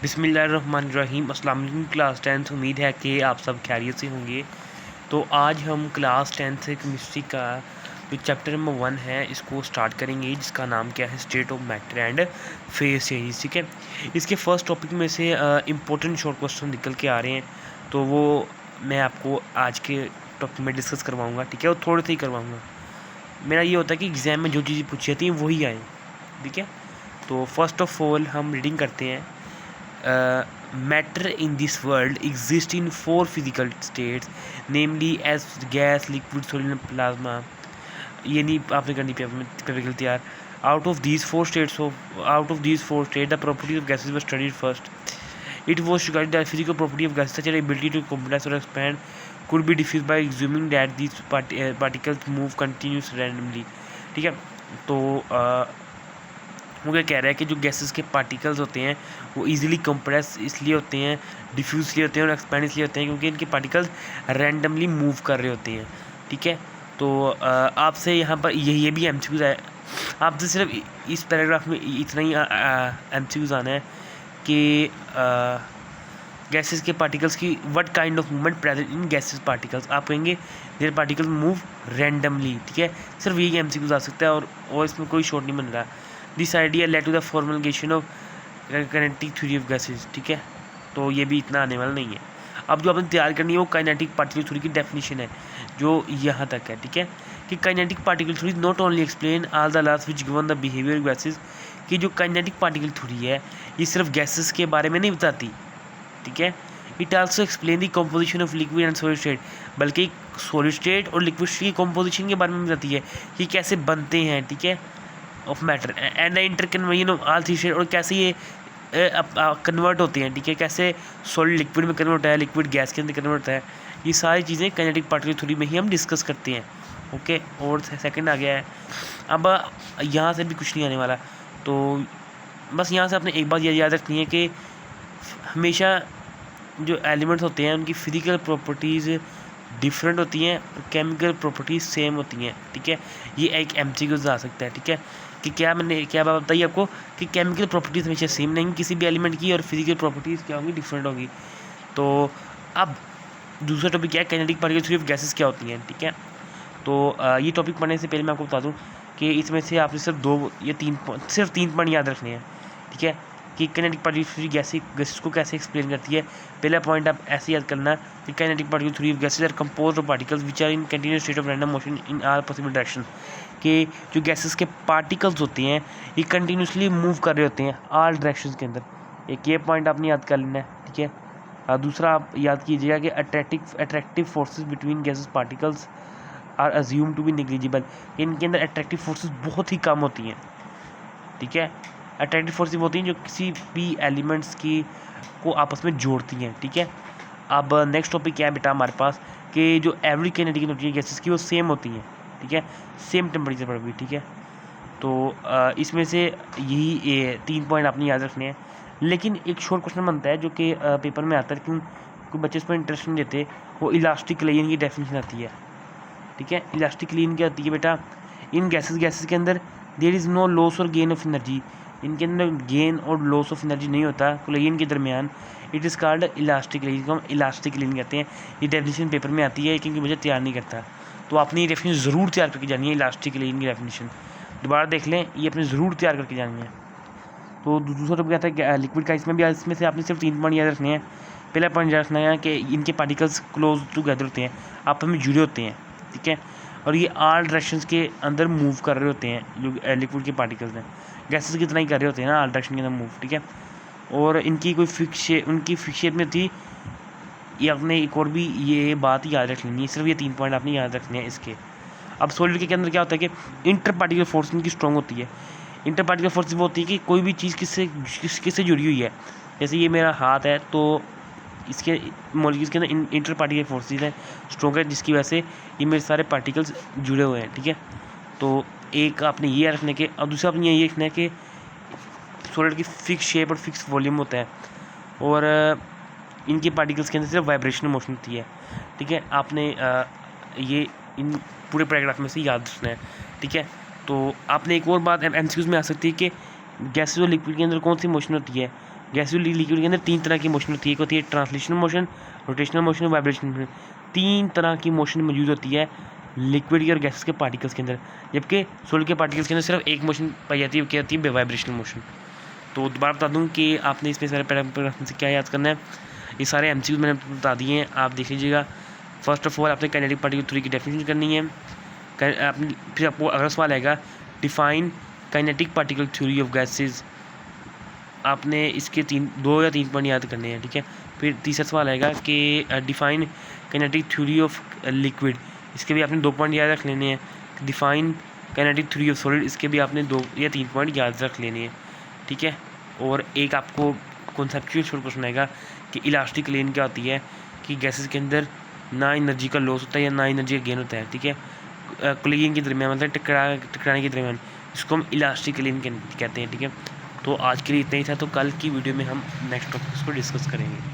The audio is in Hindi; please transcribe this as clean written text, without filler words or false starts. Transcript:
बिस्मिल्लाहिर्रहमानिर्रहीम। अस्सलाम वालेकुम क्लास 10th। उम्मीद है कि आप सब खैरियत से होंगे। तो आज हम क्लास 10th से केमिस्ट्री का जो चैप्टर नंबर 1 है इसको स्टार्ट करेंगे, जिसका नाम क्या है, state of matter and phase changes. ठीक है, इसके फर्स्ट टॉपिक में से इम्पोर्टेंट शॉर्ट क्वेश्चन निकल के आ रहे हैं, तो वो मैं आपको आज के टॉपिक में डिस्कस करवाऊँगा। ठीक है, वो थोड़े से ही करवाऊँगा। मेरा ये होता है कि एग्ज़ाम में जो चीज़ें पूछी जाती हैं वही आए। ठीक है, तो फर्स्ट ऑफ ऑल हम रीडिंग करते हैं। Matter in this world exists in 4 physical states, namely as gas, liquid, solid and plasma. ये नहीं आपने करनी पेपर तैयार। Out of these four states, the properties of gases were studied first. It was regarded that physical property of gases, such as ability to compress or expand, could be diffused by assuming that these particles move continuously randomly. ठीक है, तो मुझे कह रहा है कि जो गैसेस के पार्टिकल्स होते हैं वो इजीली कंप्रेस इसलिए होते हैं, डिफ्यूज इसलिए होते हैं और एक्सपैंड इसलिए होते हैं क्योंकि इनके पार्टिकल्स रैंडमली मूव कर रहे होते हैं। ठीक है, तो आपसे यहाँ पर ये भी एमसीक्यूज है। आपसे सिर्फ इस पैराग्राफ में इतना ही एमसीक्यूज आना है कि गैसेस के पार्टिकल्स की what kind of movement present in gases particles. आप कहेंगे देयर पार्टिकल्स मूव रैंडमली। ठीक है, सिर्फ यही एमसीक्यूज आ सकता है और इसमें कोई शॉर्ट नहीं बन रहा। This idea led to the formulation of kinetic theory of gases. ठीक है, तो ये भी इतना आने वाला नहीं है। अब जो आपने तैयार करनी है वो काइनेटिक पार्टिकल थ्योरी की डेफिनेशन है, जो यहाँ तक है। ठीक है, कि kinetic particle theory not only explain all the laws which govern the behaviour of gases. कि जो काइनेटिक पार्टिकल थ्योरी है ये सिर्फ गैसेस के बारे में नहीं बताती। ठीक है, it also explain the composition of liquid and solid state, बल्कि सॉलिड स्टेट और लिक्विड स्टेट की कंपोजिशन के बारे में बताती है कि कैसे बनते हैं। ठीक है, of matter and the interconversion of all three state, और कैसे ये कन्वर्ट होते हैं। ठीक है, कैसे सॉलिड लिक्विड में कन्वर्ट होता है, लिक्विड गैस के अंदर कन्वर्ट होता है। ये सारी चीज़ें काइनेटिक पार्टिकल थ्योरी में ही हम डिस्कस करते हैं। ओके, और सेकंड आ गया है। अब यहाँ से भी कुछ नहीं आने वाला, तो बस यहाँ से आपने एक बात याद रखनी है कि हमेशा जो एलिमेंट्स होते हैं उनकी फिजिकल प्रॉपर्टीज़ डिफरेंट होती हैं, केमिकल प्रॉपर्टीज़ सेम होती हैं। ठीक है, ये एक एमसीक्यूज़ आ सकता है। ठीक है, कि मैंने क्या बात बताई आपको कि केमिकल प्रॉपर्टीज़ हमेशा सेम नहीं किसी भी एलिमेंट की, और फिजिकल प्रॉपर्टीज़ क्या होंगी, डिफरेंट होगी। तो अब दूसरा टॉपिक क्या है, kinetic particle theory of gases क्या होती हैं। ठीक है, तो ये टॉपिक पढ़ने से पहले मैं आपको बता दूँ कि इसमें से आपने सिर्फ तीन पॉइंट याद रखने हैं। ठीक है, कि काइनेटिक पार्टिकल थ्योरी गैसेस को कैसे एक्सप्लेन करती है। पहला पॉइंट आप ऐसे याद करना कि kinetic particle theory of gases are composed of particles which are in continuous state of random motion in all possible direction. कि जो गैसेस के पार्टिकल्स होते हैं ये कंटिन्यूसली मूव कर रहे होते हैं ऑल डायरेक्शंस के अंदर। एक ये पॉइंट आपने याद कर लेना है। ठीक है, दूसरा आप याद कीजिएगा कि attractive forces between gases particles are assume to be negligible. इनके अंदर अट्रैक्टिव फोर्सेस बहुत ही कम होती हैं। ठीक है, अट्रैक्टिव फोर्सेस होती हैं जो किसी भी एलिमेंट्स को आपस में जोड़ती हैं। ठीक है, अब नेक्स्ट टॉपिक क्या है बेटा हमारे पास, कि जो एवरेज काइनेटिक एनर्जी है गैसेस की वो सेम होती हैं। ठीक है, सेम टेम्परेचर पर भी। ठीक है, तो इसमें से यही 3 पॉइंट आपने याद रखने हैं। लेकिन एक शॉर्ट क्वेश्चन बनता है जो कि पेपर में आता है, क्यों कोई बच्चे इस पर इंटरेस्ट नहीं देते, वो इलास्टिक लाइन की डेफिनेशन आती है। ठीक है, इलास्टिक लाइन क्या होती है बेटा, इन गैसेस के अंदर देयर इज़ नो लॉस और गेन ऑफ एनर्जी। इनके अंदर गेन और लॉस ऑफ एनर्जी नहीं होता कोलाइन के दरमियान। It is called elastic line, को हम इलास्टिक लाइन कहते हैं। ये डेफिनेशन पेपर में आती है क्योंकि मुझे तैयार नहीं करता, तो आपने ये डेफिनेशन ज़रूर तैयार करके जानी है। इलास्टिक लाइन की डेफिनेशन दोबारा देख लें, ये अपने ज़रूर तैयार करके जानी है। तो दूसरा टॉपिक आता है लिक्विड का। इसमें से आपने सिर्फ 3 पॉइंट याद रखने हैं। पहला पॉइंट याद रखना है कि इनके पार्टिकल्स क्लोज टूगेदर होते हैं, आपस में जुड़े होते हैं। ठीक है, और ये ऑल डायरेक्शंस के अंदर मूव कर रहे होते हैं। जो लिक्विड के पार्टिकल्स हैं गैसेस की तरह ही कर रहे होते हैं ना, ऑल डायरेक्शन के अंदर मूव। ठीक है, और इनकी कोई उनकी फिक्स शेप में थी। ये आपने एक और भी ये बात याद रख लेनी है, सिर्फ ये 3 पॉइंट आपने याद रखने हैं इसके। अब सॉलिड के अंदर क्या होता है कि इंटर पार्टिकल फोर्स इनकी स्ट्रॉन्ग होती है। इंटर पार्टिकल फोर्स वो होती है कि कोई भी चीज़ किससे जुड़ी हुई है। जैसे ये मेरा हाथ है, तो इसके मॉलिक्यूल्स के अंदर इंटर पार्टिकल फोर्सेस है स्ट्रॉन्ग है, जिसकी वजह से ये मेरे सारे पार्टिकल्स जुड़े हुए हैं। ठीक है, तो एक आपने ये रखने के, और दूसरा आपने ये रखना है कि सॉलिड की फिक्स शेप और फिक्स वॉल्यूम होता है, और इनके पार्टिकल्स के अंदर सिर्फ वाइब्रेशनल मोशन होती है। ठीक है, आपने ये इन पूरे पैराग्राफ में से याद रखना है। ठीक है, तो आपने एक और बात एमसीक्यूज में आ सकती है कि गैसेस और लिक्विड के अंदर कौन सी मोशन होती है, गैस लिक्विड के अंदर 3 तरह की मोशन होती है। एक होती है translational motion, rotational motion, vibrational motion. 3 तरह की मोशन मौजूद होती है लिक्विड की और गैसेस के पार्टिकल्स के अंदर, जबकि सॉलिड के पार्टिकल्स के अंदर सिर्फ एक मोशन पाई जाती है, क्या होती है वाइब्रेशनल मोशन। तो दोबारा बता दूं कि आपने इसमें सारे पैरामीटर से क्या याद करना है। ये सारे एमसीक्यू मैंने बता दिए हैं, आप देख लीजिएगा। फर्स्ट ऑफ ऑल आपने काइनेटिक पार्टिकल थ्योरी की डेफिनेशन करनी है। फिर आपको अगला सवाल आएगा define kinetic particle theory of gases. आपने इसके 2 या 3 पॉइंट याद करने हैं, ठीक है। फिर तीसरा सवाल आएगा कि define kinetic theory of liquid. इसके भी आपने 2 पॉइंट याद रख लेने हैं। Define kinetic theory of solid, इसके भी आपने 2 या 3 पॉइंट याद रख लेने हैं, ठीक है। और एक आपको कॉन्सेप्चुअल शॉर्ट क्वेश्चन आएगा कि इलास्टिक लेन क्या होती है, कि गैसेस के अंदर ना एनर्जी का लॉस होता है या ना एनर्जी का गेन होता है, ठीक है। क्लिंगिंग के दरमियान, मतलब टकराने के दरमियान, इसको हम इलास्टिक लेन कहते हैं, ठीक है। तो आज के लिए इतना ही था। तो कल की वीडियो में हम नेक्स्ट टॉपिक्स को डिस्कस करेंगे।